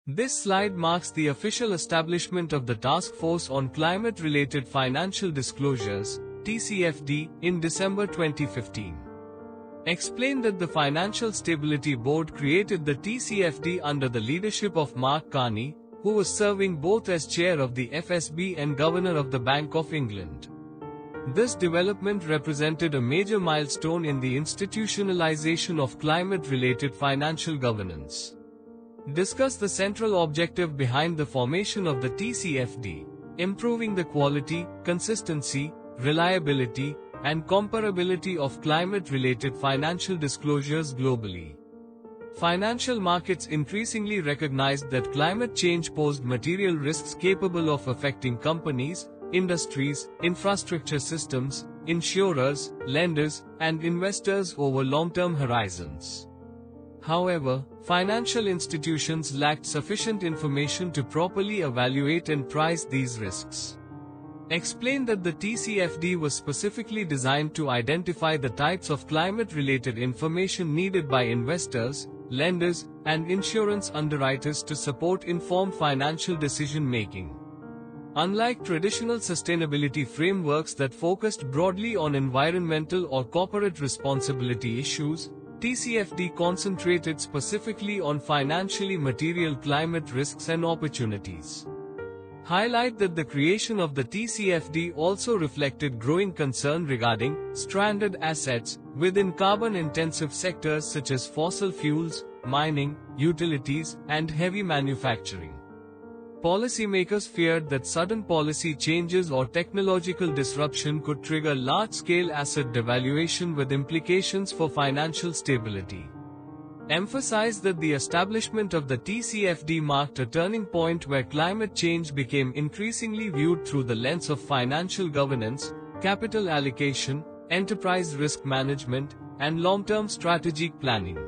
This slide marks the official establishment of the Task Force on Climate-Related Financial Disclosures, TCFD, in December 2015. Explained that the Financial Stability Board created the TCFD under the leadership of Mark Carney, who was serving both as chair of the FSB and governor of the Bank of England. This development represented a major milestone in the institutionalization of climate-related financial governance. Discuss the central objective behind the formation of the TCFD: improving the quality, consistency, reliability, and comparability of climate-related financial disclosures globally. Financial markets increasingly recognized that climate change posed material risks capable of affecting companies, industries, infrastructure systems, insurers, lenders, and investors over long-term horizons. However, financial institutions lacked sufficient information to properly evaluate and price these risks. Explained that the TCFD was specifically designed to identify the types of climate-related information needed by investors, lenders, and insurance underwriters to support informed financial decision-making. Unlike traditional sustainability frameworks that focused broadly on environmental or corporate responsibility issues, TCFD concentrated specifically on financially material climate risks and opportunities. Highlight that the creation of the TCFD also reflected growing concern regarding stranded assets within carbon-intensive sectors such as fossil fuels, mining, utilities, and heavy manufacturing. Policymakers feared that sudden policy changes or technological disruption could trigger large-scale asset devaluation with implications for financial stability. Emphasized that the establishment of the TCFD marked a turning point where climate change became increasingly viewed through the lens of financial governance, capital allocation, enterprise risk management, and long-term strategic planning.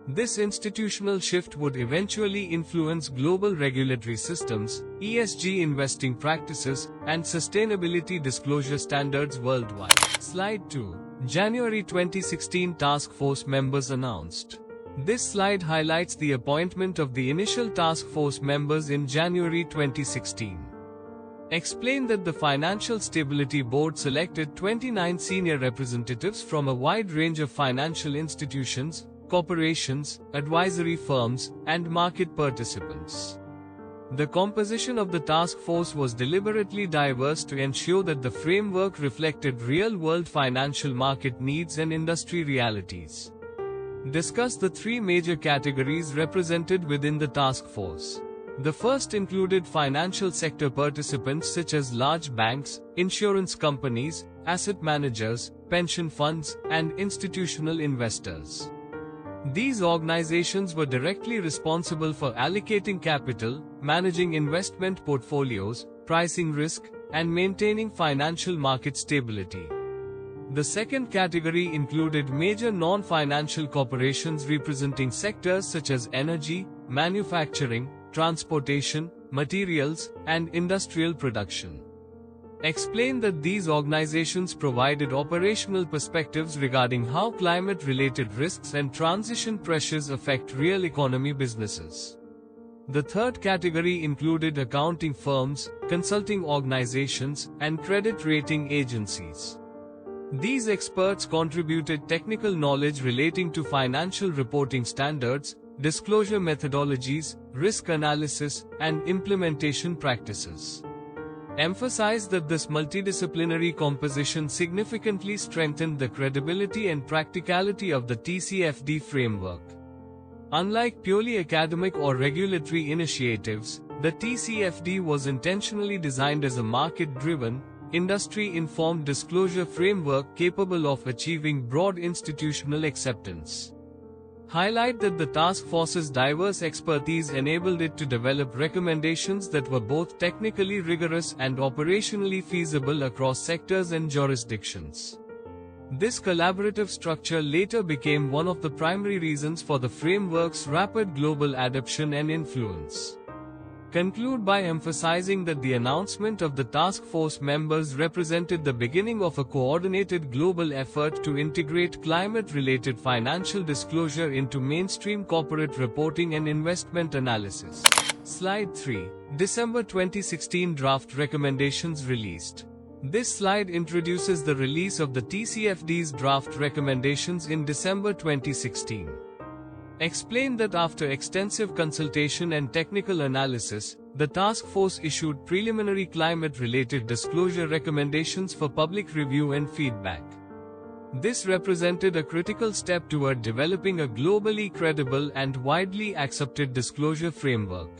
This institutional shift would eventually influence global regulatory systems, ESG investing practices, and sustainability disclosure standards worldwide. Slide 2. January 2016 Task Force members announced. This slide highlights the appointment of the initial task force members in January 2016. Explained that the Financial Stability Board selected 29 senior representatives from a wide range of financial institutions, corporations, advisory firms, and market participants. The composition of the task force was deliberately diverse to ensure that the framework reflected real-world financial market needs and industry realities. Discuss the three major categories represented within the task force. The first included financial sector participants such as large banks, insurance companies, asset managers, pension funds, and institutional investors. These organizations were directly responsible for allocating capital, managing investment portfolios, pricing risk, and maintaining financial market stability. The second category included major non-financial corporations representing sectors such as energy, manufacturing, transportation, materials, and industrial production. Explained that these organizations provided operational perspectives regarding how climate-related risks and transition pressures affect real economy businesses. The third category included accounting firms, consulting organizations, and credit rating agencies. These experts contributed technical knowledge relating to financial reporting standards, disclosure methodologies, risk analysis, and implementation practices. Emphasized that this multidisciplinary composition significantly strengthened the credibility and practicality of the TCFD framework. Unlike purely academic or regulatory initiatives, the TCFD was intentionally designed as a market-driven, industry-informed disclosure framework capable of achieving broad institutional acceptance. Highlight that the task force's diverse expertise enabled it to develop recommendations that were both technically rigorous and operationally feasible across sectors and jurisdictions. This collaborative structure later became one of the primary reasons for the framework's rapid global adoption and influence. Conclude by emphasizing that the announcement of the task force members represented the beginning of a coordinated global effort to integrate climate-related financial disclosure into mainstream corporate reporting and investment analysis. Slide 3. December 2016 Draft Recommendations released. This slide introduces the release of the TCFD's draft recommendations in December 2016. Explain that after extensive consultation and technical analysis, the task force issued preliminary climate-related disclosure recommendations for public review and feedback. This represented a critical step toward developing a globally credible and widely accepted disclosure framework.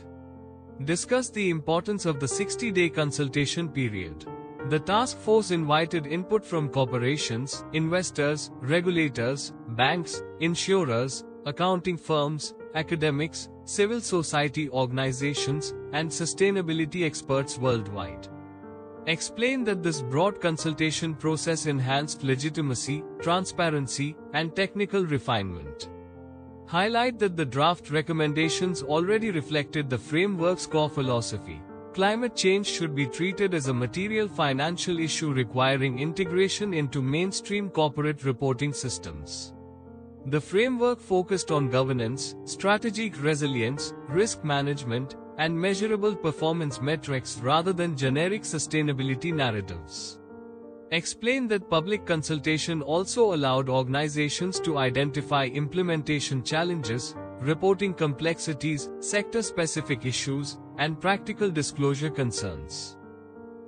Discuss the importance of the 60-day consultation period. The task force invited input from corporations, investors, regulators, banks, insurers, accounting firms, academics, civil society organizations, and sustainability experts worldwide. Explain that this broad consultation process enhanced legitimacy, transparency, and technical refinement. Highlight that the draft recommendations already reflected the framework's core philosophy. Climate change should be treated as a material financial issue requiring integration into mainstream corporate reporting systems. The framework focused on governance, strategic resilience, risk management, and measurable performance metrics rather than generic sustainability narratives. Explain that public consultation also allowed organizations to identify implementation challenges, reporting complexities, sector-specific issues, and practical disclosure concerns.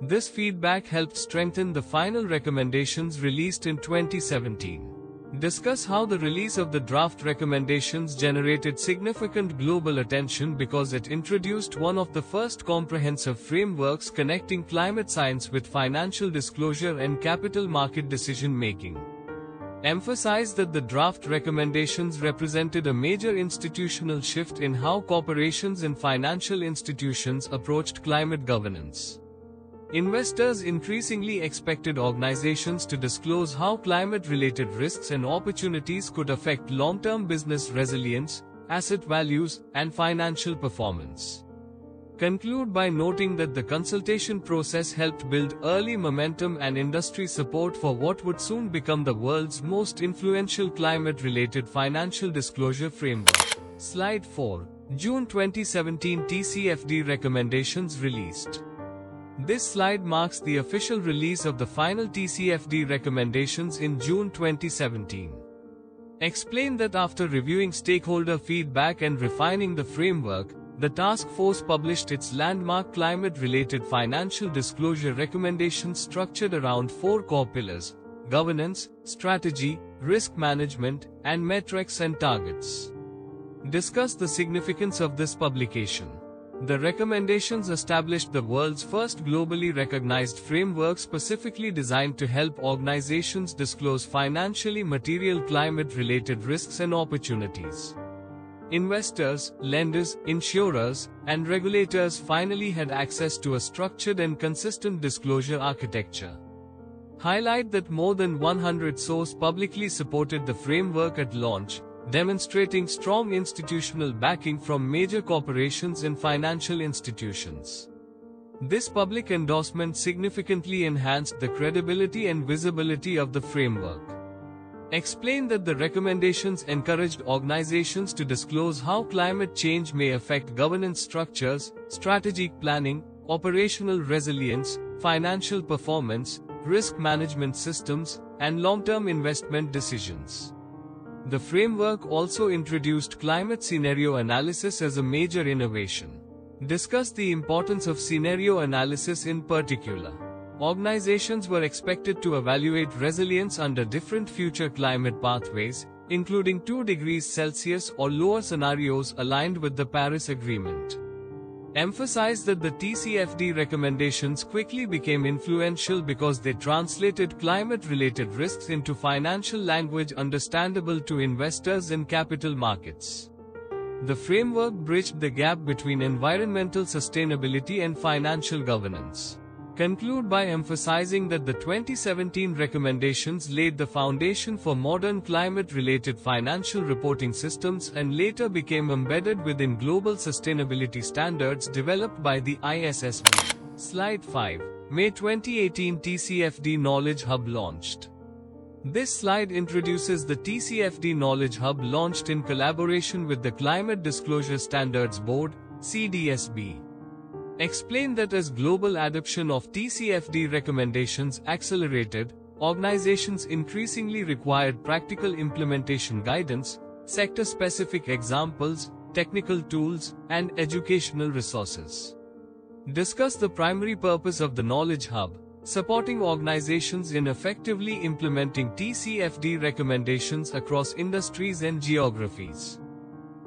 This feedback helped strengthen the final recommendations released in 2017. Discuss how the release of the draft recommendations generated significant global attention because it introduced one of the first comprehensive frameworks connecting climate science with financial disclosure and capital market decision-making. Emphasize that the draft recommendations represented a major institutional shift in how corporations and financial institutions approached climate governance. Investors increasingly expected organizations to disclose how climate-related risks and opportunities could affect long-term business resilience, asset values, and financial performance. Conclude by noting that the consultation process helped build early momentum and industry support for what would soon become the world's most influential climate-related financial disclosure framework. Slide 4. June 2017 TCFD recommendations released. This slide marks the official release of the final TCFD recommendations in June 2017. Explain that after reviewing stakeholder feedback and refining the framework, the task force published its landmark climate-related financial disclosure recommendations structured around 4 core pillars: governance, strategy, risk management, and metrics and targets. Discuss the significance of this publication. The recommendations established the world's first globally recognized framework specifically designed to help organizations disclose financially material climate-related risks and opportunities. Investors, lenders, insurers, and regulators finally had access to a structured and consistent disclosure architecture. Highlight that more than 100 sources publicly supported the framework at launch, demonstrating strong institutional backing from major corporations and financial institutions. This public endorsement significantly enhanced the credibility and visibility of the framework. Explain that the recommendations encouraged organizations to disclose how climate change may affect governance structures, strategic planning, operational resilience, financial performance, risk management systems, and long-term investment decisions. The framework also introduced climate scenario analysis as a major innovation. Discuss the importance of scenario analysis in particular. Organizations were expected to evaluate resilience under different future climate pathways, including 2 degrees Celsius or lower scenarios aligned with the Paris Agreement. Emphasize that the TCFD recommendations quickly became influential because they translated climate-related risks into financial language understandable to investors in capital markets. The framework bridged the gap between environmental sustainability and financial governance. Conclude by emphasizing that the 2017 recommendations laid the foundation for modern climate-related financial reporting systems and later became embedded within global sustainability standards developed by the ISSB. Slide 5. May 2018 TCFD Knowledge Hub launched. This slide introduces the TCFD Knowledge Hub launched in collaboration with the Climate Disclosure Standards Board, CDSB. Explain that as global adoption of TCFD recommendations accelerated, organizations increasingly required practical implementation guidance, sector-specific examples, technical tools, and educational resources. Discuss the primary purpose of the Knowledge Hub, supporting organizations in effectively implementing TCFD recommendations across industries and geographies.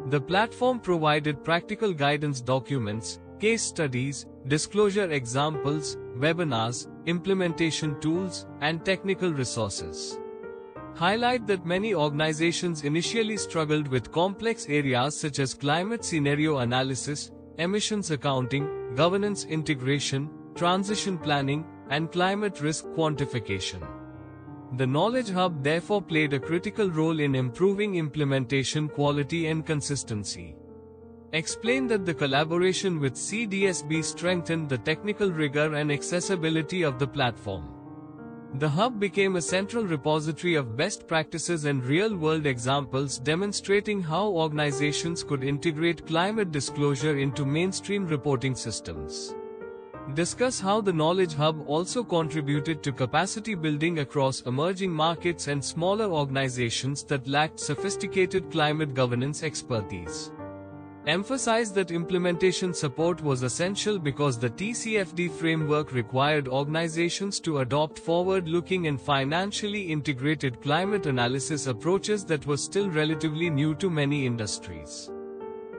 The platform provided practical guidance documents, case studies, disclosure examples, webinars, implementation tools, and technical resources. Highlight that many organizations initially struggled with complex areas such as climate scenario analysis, emissions accounting, governance integration, transition planning, and climate risk quantification. The Knowledge Hub therefore played a critical role in improving implementation quality and consistency. Explain that the collaboration with CDSB strengthened the technical rigor and accessibility of the platform. The hub became a central repository of best practices and real-world examples demonstrating how organizations could integrate climate disclosure into mainstream reporting systems. Discuss how the Knowledge Hub also contributed to capacity building across emerging markets and smaller organizations that lacked sophisticated climate governance expertise. Emphasize that implementation support was essential because the TCFD framework required organizations to adopt forward-looking and financially integrated climate analysis approaches that were still relatively new to many industries.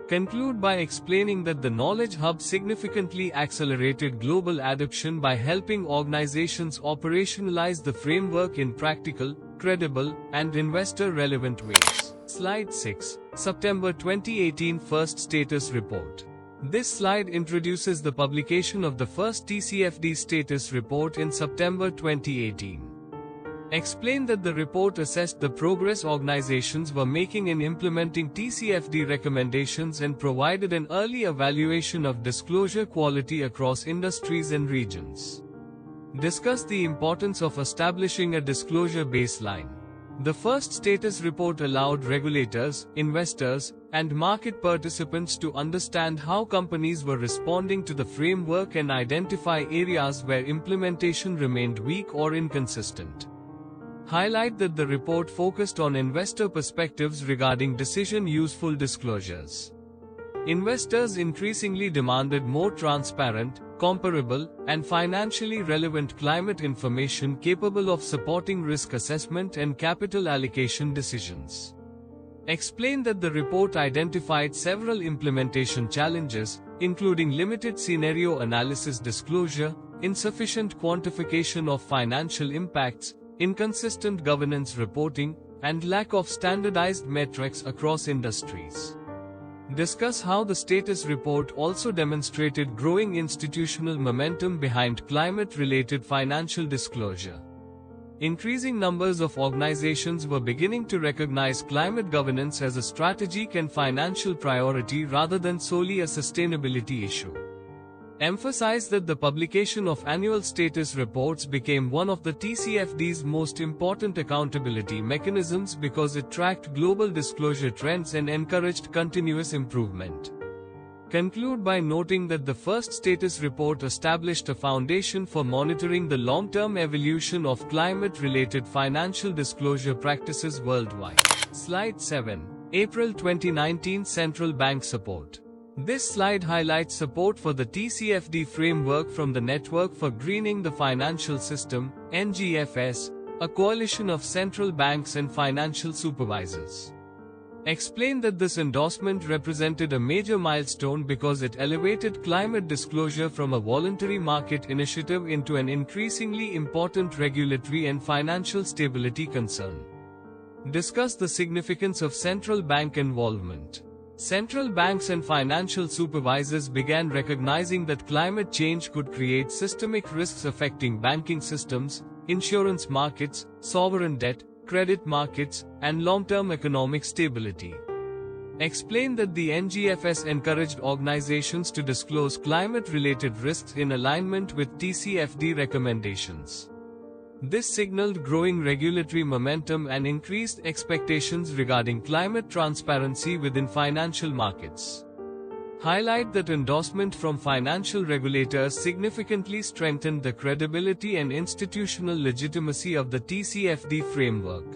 Conclude by explaining that the Knowledge Hub significantly accelerated global adoption by helping organizations operationalize the framework in practical, credible, and investor-relevant ways. Slide 6. September 2018 First Status Report. This slide introduces the publication of the first TCFD Status Report in September 2018. Explain that the report assessed the progress organizations were making in implementing TCFD recommendations and provided an early evaluation of disclosure quality across industries and regions. Discuss the importance of establishing a disclosure baseline. The first status report allowed regulators, investors, and market participants to understand how companies were responding to the framework and identify areas where implementation remained weak or inconsistent. Highlight that the report focused on investor perspectives regarding decision-useful disclosures. Investors increasingly demanded more transparent, comparable, and financially relevant climate information capable of supporting risk assessment and capital allocation decisions. Explain that the report identified several implementation challenges, including limited scenario analysis disclosure, insufficient quantification of financial impacts, inconsistent governance reporting, and lack of standardized metrics across industries. Discuss how the status report also demonstrated growing institutional momentum behind climate-related financial disclosure. Increasing numbers of organizations were beginning to recognize climate governance as a strategic and financial priority rather than solely a sustainability issue. Emphasize that the publication of annual status reports became one of the TCFD's most important accountability mechanisms because it tracked global disclosure trends and encouraged continuous improvement. Conclude by noting that the first status report established a foundation for monitoring the long-term evolution of climate-related financial disclosure practices worldwide. Slide 7. April 2019 Central Bank Support. This slide highlights support for the TCFD framework from the Network for Greening the Financial System, NGFS, a coalition of central banks and financial supervisors. Explain that this endorsement represented a major milestone because it elevated climate disclosure from a voluntary market initiative into an increasingly important regulatory and financial stability concern. Discuss the significance of central bank involvement. Central banks and financial supervisors began recognizing that climate change could create systemic risks affecting banking systems, insurance markets, sovereign debt, credit markets, and long-term economic stability. Explained that the NGFS encouraged organizations to disclose climate-related risks in alignment with TCFD recommendations. This signaled growing regulatory momentum and increased expectations regarding climate transparency within financial markets. Highlight that endorsement from financial regulators significantly strengthened the credibility and institutional legitimacy of the TCFD framework.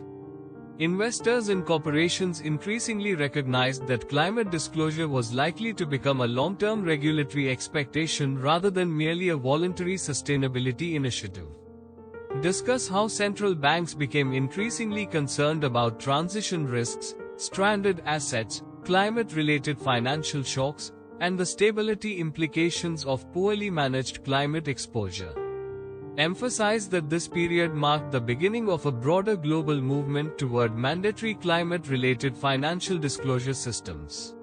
Investors and corporations increasingly recognized that climate disclosure was likely to become a long-term regulatory expectation rather than merely a voluntary sustainability initiative. Discuss how central banks became increasingly concerned about transition risks, stranded assets, climate-related financial shocks, and the stability implications of poorly managed climate exposure. Emphasized that this period marked the beginning of a broader global movement toward mandatory climate-related financial disclosure systems.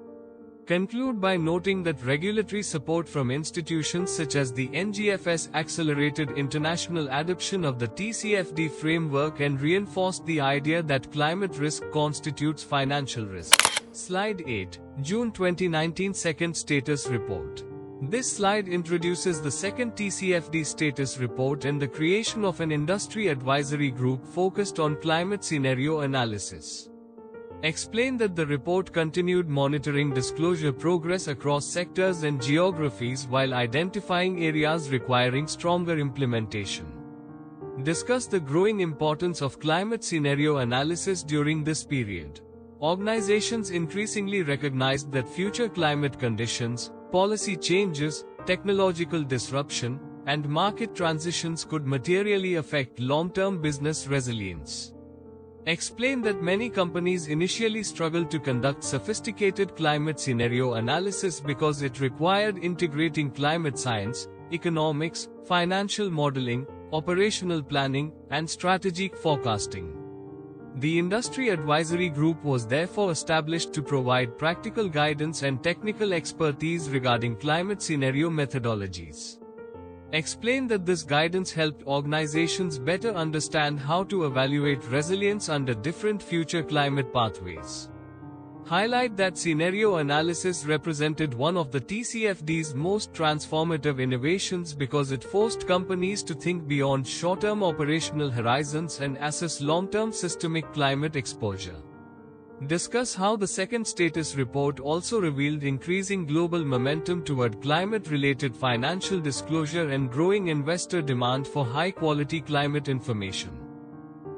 Conclude by noting that regulatory support from institutions such as the NGFS accelerated international adoption of the TCFD framework and reinforced the idea that climate risk constitutes financial risk. Slide 8, June 2019 Second Status Report. This slide introduces the second TCFD status report and the creation of an industry advisory group focused on climate scenario analysis. Explained that the report continued monitoring disclosure progress across sectors and geographies while identifying areas requiring stronger implementation. Discuss the growing importance of climate scenario analysis during this period. Organizations increasingly recognized that future climate conditions, policy changes, technological disruption, and market transitions could materially affect long-term business resilience. Explained that many companies initially struggled to conduct sophisticated climate scenario analysis because it required integrating climate science, economics, financial modeling, operational planning, and strategic forecasting. The industry advisory group was therefore established to provide practical guidance and technical expertise regarding climate scenario methodologies. Explained that this guidance helped organizations better understand how to evaluate resilience under different future climate pathways. Highlight that scenario analysis represented one of the TCFD's most transformative innovations because it forced companies to think beyond short-term operational horizons and assess long-term systemic climate exposure. Discuss how the second status report also revealed increasing global momentum toward climate-related financial disclosure and growing investor demand for high-quality climate information.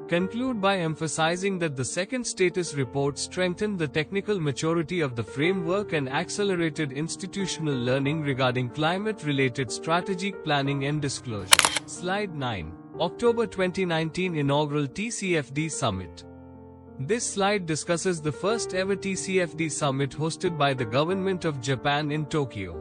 Conclude by emphasizing that the second status report strengthened the technical maturity of the framework and accelerated institutional learning regarding climate-related strategic planning and disclosure. Slide 9. October 2019 Inaugural TCFD Summit. This slide discusses the first ever TCFD summit hosted by the government of Japan in Tokyo.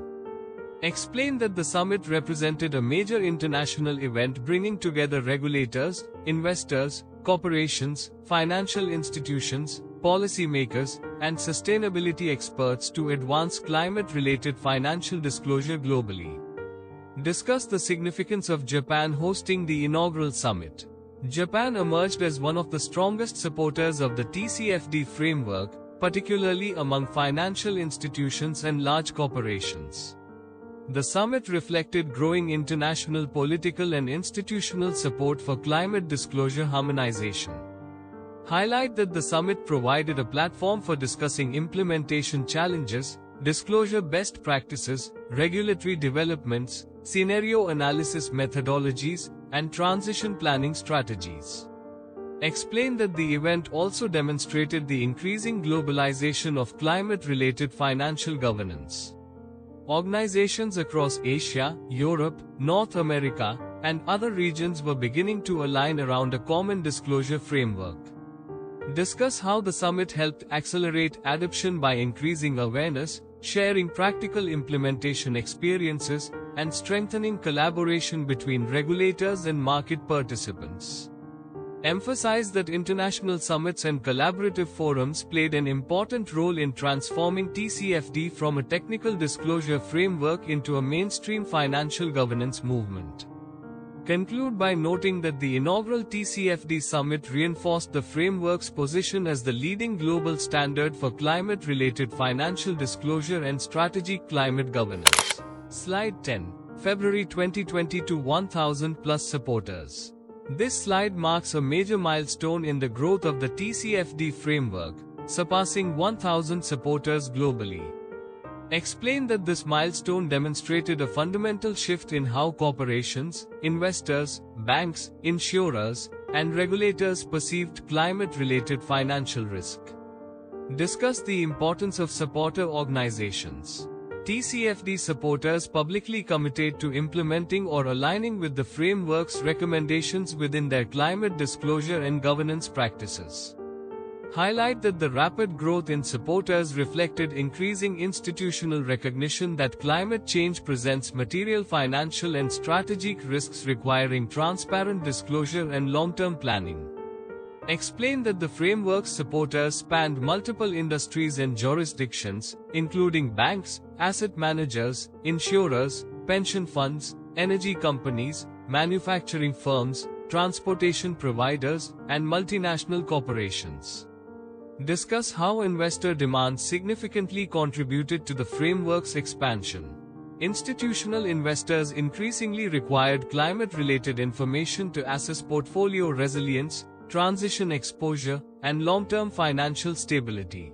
Explained that the summit represented a major international event bringing together regulators, investors, corporations, financial institutions, policymakers, and sustainability experts to advance climate-related financial disclosure globally. Discuss the significance of Japan hosting the inaugural summit. Japan emerged as one of the strongest supporters of the TCFD framework, particularly among financial institutions and large corporations. The summit reflected growing international political and institutional support for climate disclosure harmonization. Highlight that the summit provided a platform for discussing implementation challenges, disclosure best practices, regulatory developments, scenario analysis methodologies, and transition planning strategies. Explained that the event also demonstrated the increasing globalization of climate-related financial governance. Organizations across Asia, Europe, North America, and other regions were beginning to align around a common disclosure framework. Discuss how the summit helped accelerate adoption by increasing awareness, sharing practical implementation experiences, and strengthening collaboration between regulators and market participants. Emphasized that international summits and collaborative forums played an important role in transforming TCFD from a technical disclosure framework into a mainstream financial governance movement. Conclude by noting that the inaugural TCFD summit reinforced the framework's position as the leading global standard for climate-related financial disclosure and strategic climate governance. Slide 10. February 2022 1,000+ supporters. This slide marks a major milestone in the growth of the TCFD framework, surpassing 1,000 supporters globally. Explain that this milestone demonstrated a fundamental shift in how corporations, investors, banks, insurers, and regulators perceived climate-related financial risk. Discuss the importance of supporter organizations. TCFD supporters publicly committed to implementing or aligning with the framework's recommendations within their climate disclosure and governance practices. Highlight that the rapid growth in supporters reflected increasing institutional recognition that climate change presents material financial and strategic risks requiring transparent disclosure and long-term planning. Explain that the framework's supporters spanned multiple industries and jurisdictions, including banks, asset managers, insurers, pension funds, energy companies, manufacturing firms, transportation providers, and multinational corporations. Discuss how investor demand significantly contributed to the framework's expansion. Institutional investors increasingly required climate-related information to assess portfolio resilience, transition exposure, and long-term financial stability.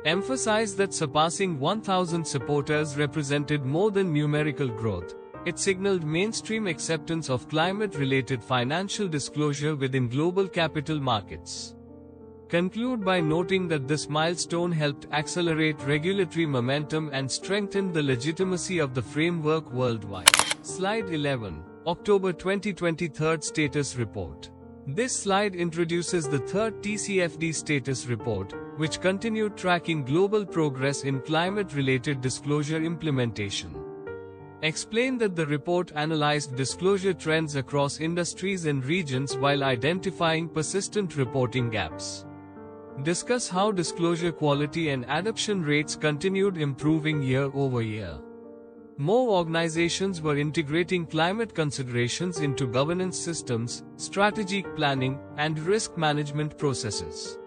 Emphasize that surpassing 1,000 supporters represented more than numerical growth. It signaled mainstream acceptance of climate-related financial disclosure within global capital markets. Conclude by noting that this milestone helped accelerate regulatory momentum and strengthen the legitimacy of the framework worldwide. Slide 11. October 2023 Status Report. This slide introduces the third TCFD status report, which continued tracking global progress in climate-related disclosure implementation. Explain that the report analyzed disclosure trends across industries and regions while identifying persistent reporting gaps. Discuss how disclosure quality and adoption rates continued improving year over year. More organizations were integrating climate considerations into governance systems, strategic planning, and risk management processes.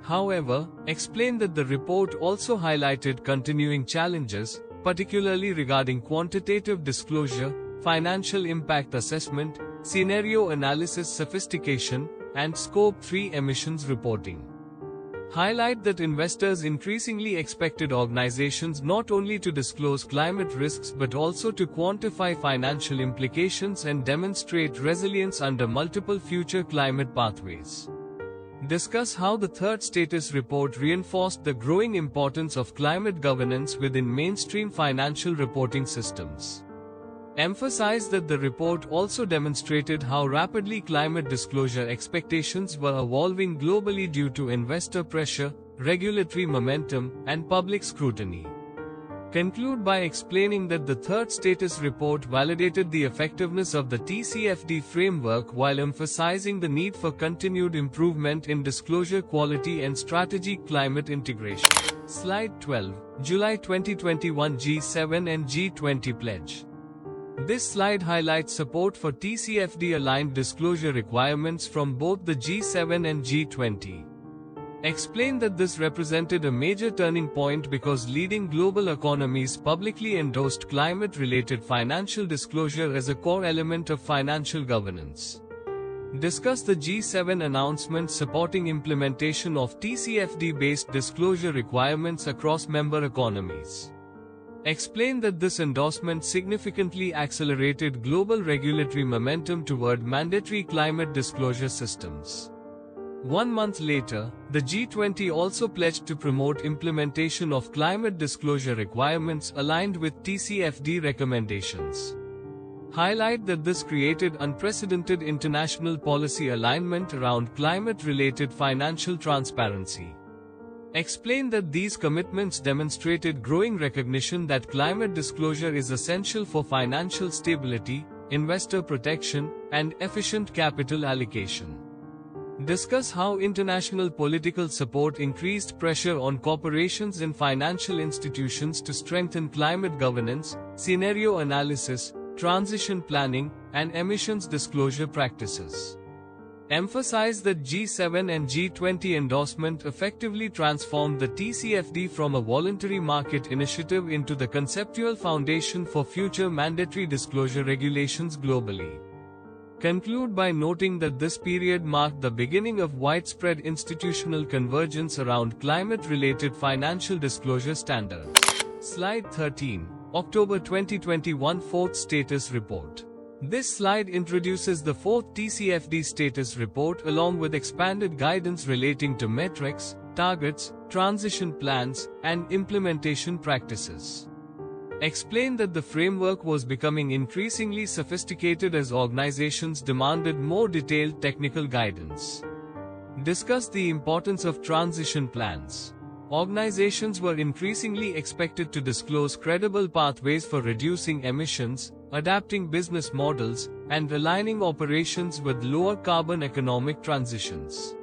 However, explain that the report also highlighted continuing challenges, particularly regarding quantitative disclosure, financial impact assessment, scenario analysis sophistication, and Scope 3 emissions reporting. Highlight that investors increasingly expected organizations not only to disclose climate risks but also to quantify financial implications and demonstrate resilience under multiple future climate pathways. Discuss how the third status report reinforced the growing importance of climate governance within mainstream financial reporting systems. Emphasize that the report also demonstrated how rapidly climate disclosure expectations were evolving globally due to investor pressure, regulatory momentum, and public scrutiny. Conclude by explaining that the third status report validated the effectiveness of the TCFD framework while emphasizing the need for continued improvement in disclosure quality and strategic climate integration. Slide 12. July 2021 G7 and G20 Pledge. This slide highlights support for TCFD-aligned disclosure requirements from both the G7 and G20. Explain that this represented a major turning point because leading global economies publicly endorsed climate-related financial disclosure as a core element of financial governance. Discuss the G7 announcement supporting implementation of TCFD-based disclosure requirements across member economies. Explain that this endorsement significantly accelerated global regulatory momentum toward mandatory climate disclosure systems. 1 month later, the G20 also pledged to promote implementation of climate disclosure requirements aligned with TCFD recommendations. Highlight that this created unprecedented international policy alignment around climate-related financial transparency. Explain that these commitments demonstrated growing recognition that climate disclosure is essential for financial stability, investor protection, and efficient capital allocation. Discuss how international political support increased pressure on corporations and financial institutions to strengthen climate governance, scenario analysis, transition planning, and emissions disclosure practices. Emphasize that G7 and G20 endorsement effectively transformed the TCFD from a voluntary market initiative into the conceptual foundation for future mandatory disclosure regulations globally. Conclude by noting that this period marked the beginning of widespread institutional convergence around climate-related financial disclosure standards. Slide 13, October 2021 Fourth Status Report. This slide introduces the fourth TCFD status report along with expanded guidance relating to metrics, targets, transition plans, and implementation practices. Explain that the framework was becoming increasingly sophisticated as organizations demanded more detailed technical guidance. Discuss the importance of transition plans. Organizations were increasingly expected to disclose credible pathways for reducing emissions, adapting business models, and aligning operations with lower carbon economic transitions.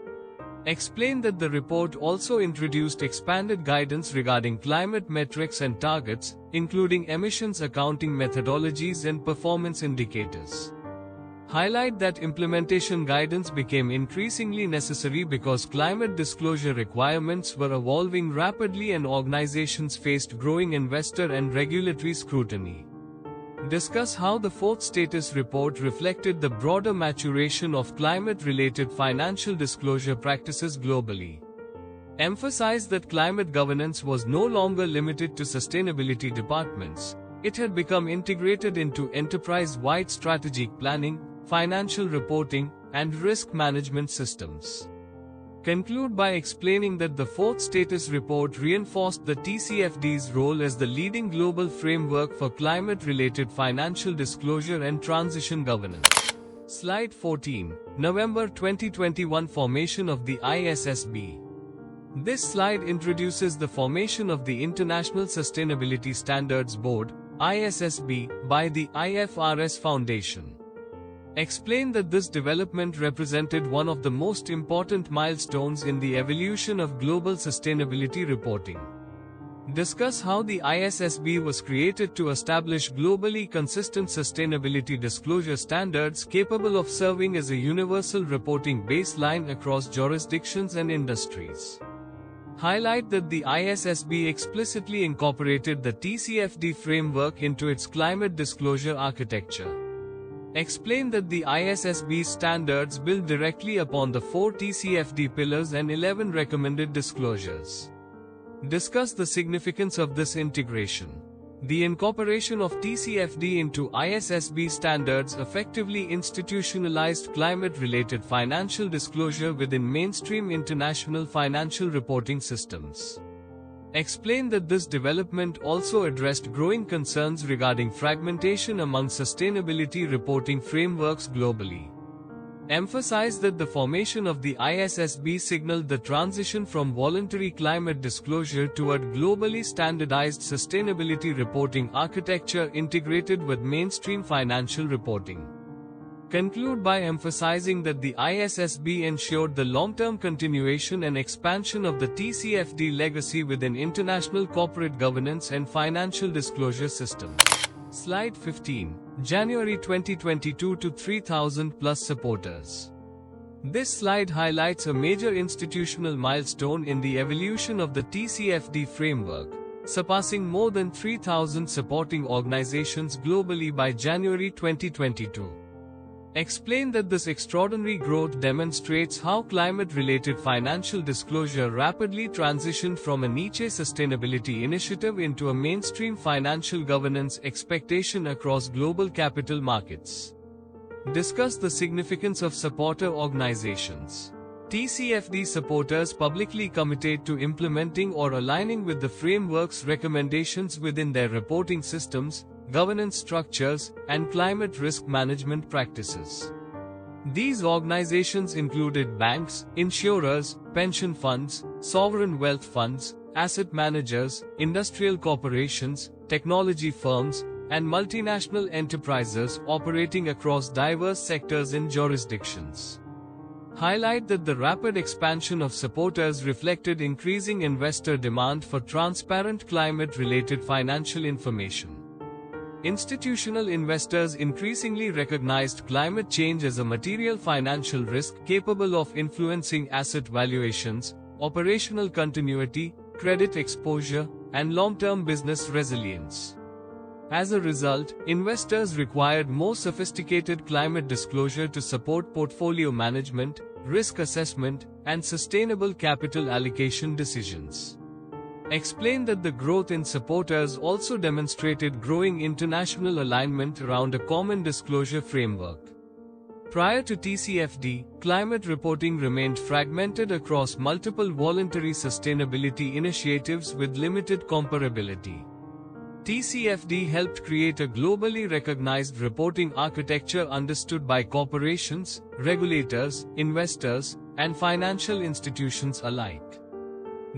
Explain that the report also introduced expanded guidance regarding climate metrics and targets, including emissions accounting methodologies and performance indicators. Highlight that implementation guidance became increasingly necessary because climate disclosure requirements were evolving rapidly and organizations faced growing investor and regulatory scrutiny. Discuss how the fourth status report reflected the broader maturation of climate-related financial disclosure practices globally. Emphasize that climate governance was no longer limited to sustainability departments. It had become integrated into enterprise-wide strategic planning, financial reporting, and risk management systems. Conclude by explaining that the fourth status report reinforced the TCFD's role as the leading global framework for climate-related financial disclosure and transition governance. Slide 14, November 2021 Formation of the ISSB. This slide introduces the formation of the International Sustainability Standards Board, ISSB, by the IFRS Foundation. Explain that this development represented one of the most important milestones in the evolution of global sustainability reporting. Discuss how the ISSB was created to establish globally consistent sustainability disclosure standards capable of serving as a universal reporting baseline across jurisdictions and industries. Highlight that the ISSB explicitly incorporated the TCFD framework into its climate disclosure architecture. Explain that the ISSB standards build directly upon the 4 TCFD pillars and 11 recommended disclosures. Discuss the significance of this integration. The incorporation of TCFD into ISSB standards effectively institutionalized climate-related financial disclosure within mainstream international financial reporting systems. Explain that this development also addressed growing concerns regarding fragmentation among sustainability reporting frameworks globally. Emphasize that the formation of the ISSB signaled the transition from voluntary climate disclosure toward globally standardized sustainability reporting architecture integrated with mainstream financial reporting. Conclude by emphasizing that the ISSB ensured the long-term continuation and expansion of the TCFD legacy within international corporate governance and financial disclosure systems. Slide 15, January 2022 to 3,000 plus supporters. This slide highlights a major institutional milestone in the evolution of the TCFD framework, surpassing more than 3,000 supporting organizations globally by January 2022. Explain that this extraordinary growth demonstrates how climate-related financial disclosure rapidly transitioned from a niche sustainability initiative into a mainstream financial governance expectation across global capital markets. Discuss the significance of supporter organizations. TCFD supporters publicly committed to implementing or aligning with the framework's recommendations within their reporting systems, governance structures, and climate risk management practices. These organizations included banks, insurers, pension funds, sovereign wealth funds, asset managers, industrial corporations, technology firms, and multinational enterprises operating across diverse sectors and jurisdictions. highlight that the rapid expansion of supporters reflected increasing investor demand for transparent climate-related financial information. Institutional investors increasingly recognized climate change as a material financial risk capable of influencing asset valuations, operational continuity, credit exposure, and long-term business resilience. As a result, investors required more sophisticated climate disclosure to support portfolio management, risk assessment, and sustainable capital allocation decisions. Explain that the growth in supporters also demonstrated growing international alignment around a common disclosure framework. Prior to TCFD, climate reporting remained fragmented across multiple voluntary sustainability initiatives with limited comparability. TCFD helped create a globally recognized reporting architecture understood by corporations, regulators, investors, and financial institutions alike.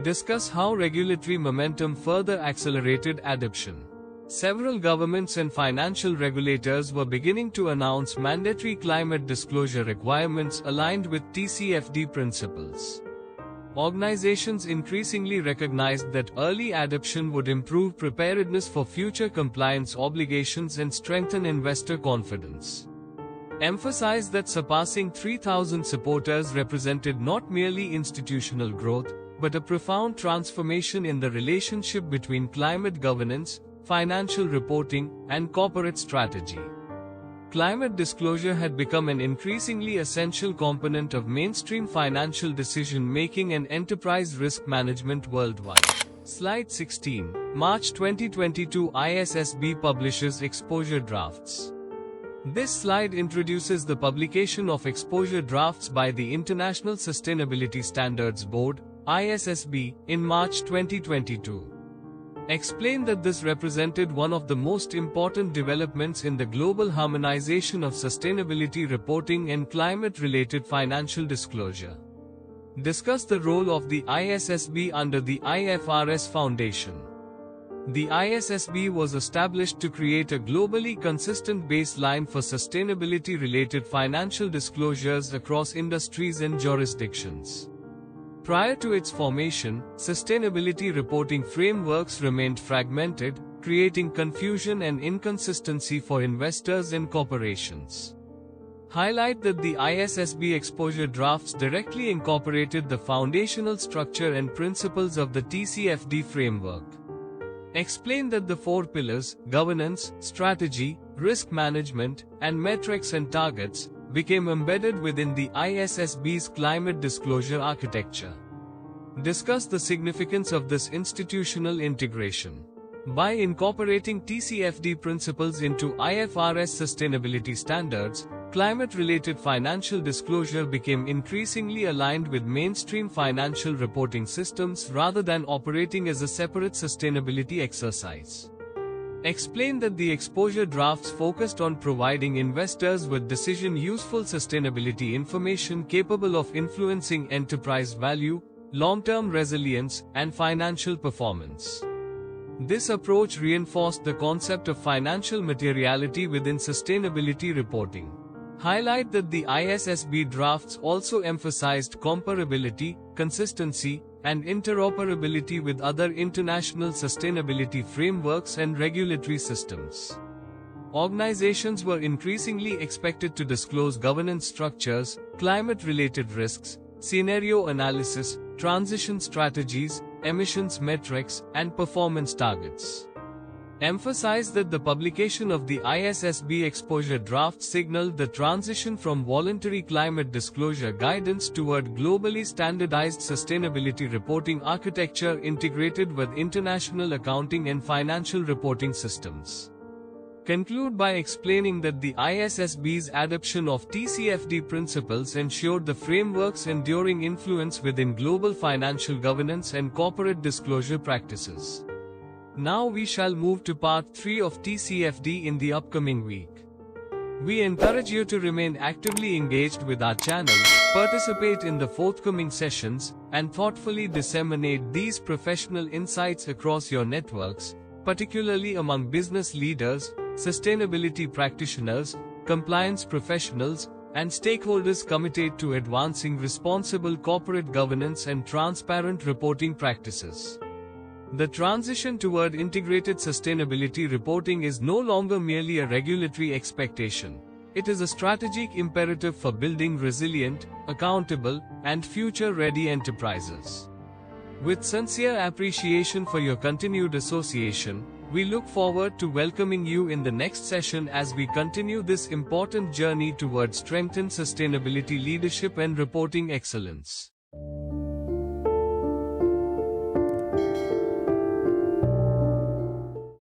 Discuss how regulatory momentum further accelerated adoption. Several governments and financial regulators were beginning to announce mandatory climate disclosure requirements aligned with TCFD principles. Organizations increasingly recognized that early adoption would improve preparedness for future compliance obligations and strengthen investor confidence. Emphasize that surpassing 3,000 supporters represented not merely institutional growth, but a profound transformation in the relationship between climate governance, financial reporting, and corporate strategy. Climate disclosure had become an increasingly essential component of mainstream financial decision-making and enterprise risk management worldwide. Slide 16. March 2022 ISSB publishes exposure drafts. This slide introduces the publication of exposure drafts by the International Sustainability Standards Board, ISSB, in March 2022. Explain that this represented one of the most important developments in the global harmonization of sustainability reporting and climate-related financial disclosure. Discuss the role of the ISSB under the IFRS Foundation. The ISSB was established to create a globally consistent baseline for sustainability-related financial disclosures across industries and jurisdictions. Prior to its formation, sustainability reporting frameworks remained fragmented, creating confusion and inconsistency for investors and corporations. Highlight that the ISSB exposure drafts directly incorporated the foundational structure and principles of the TCFD framework. Explain that the four pillars, governance, strategy, risk management, and metrics and targets, became embedded within the ISSB's climate disclosure architecture. Discuss the significance of this institutional integration. By incorporating TCFD principles into IFRS sustainability standards, climate-related financial disclosure became increasingly aligned with mainstream financial reporting systems rather than operating as a separate sustainability exercise. Explain that the exposure drafts focused on providing investors with decision-useful sustainability information capable of influencing enterprise value, long-term resilience, and financial performance. This approach reinforced the concept of financial materiality within sustainability reporting. Highlight that the ISSB drafts also emphasized comparability, consistency, and interoperability with other international sustainability frameworks and regulatory systems. Organizations were increasingly expected to disclose governance structures, climate-related risks, scenario analysis, transition strategies, emissions metrics, and performance targets. Emphasize that the publication of the ISSB exposure draft signaled the transition from voluntary climate disclosure guidance toward globally standardized sustainability reporting architecture integrated with international accounting and financial reporting systems. Conclude by explaining that the ISSB's adoption of TCFD principles ensured the framework's enduring influence within global financial governance and corporate disclosure practices. Now we shall move to part 3 of TCFD in the upcoming week. We encourage you to remain actively engaged with our channel, participate in the forthcoming sessions, and thoughtfully disseminate these professional insights across your networks, particularly among business leaders, sustainability practitioners, compliance professionals, and stakeholders committed to advancing responsible corporate governance and transparent reporting practices. The transition toward integrated sustainability reporting is no longer merely a regulatory expectation. It is a strategic imperative for building resilient, accountable, and future-ready enterprises. With sincere appreciation for your continued association, we look forward to welcoming you in the next session as we continue this important journey towards strengthened sustainability leadership and reporting excellence.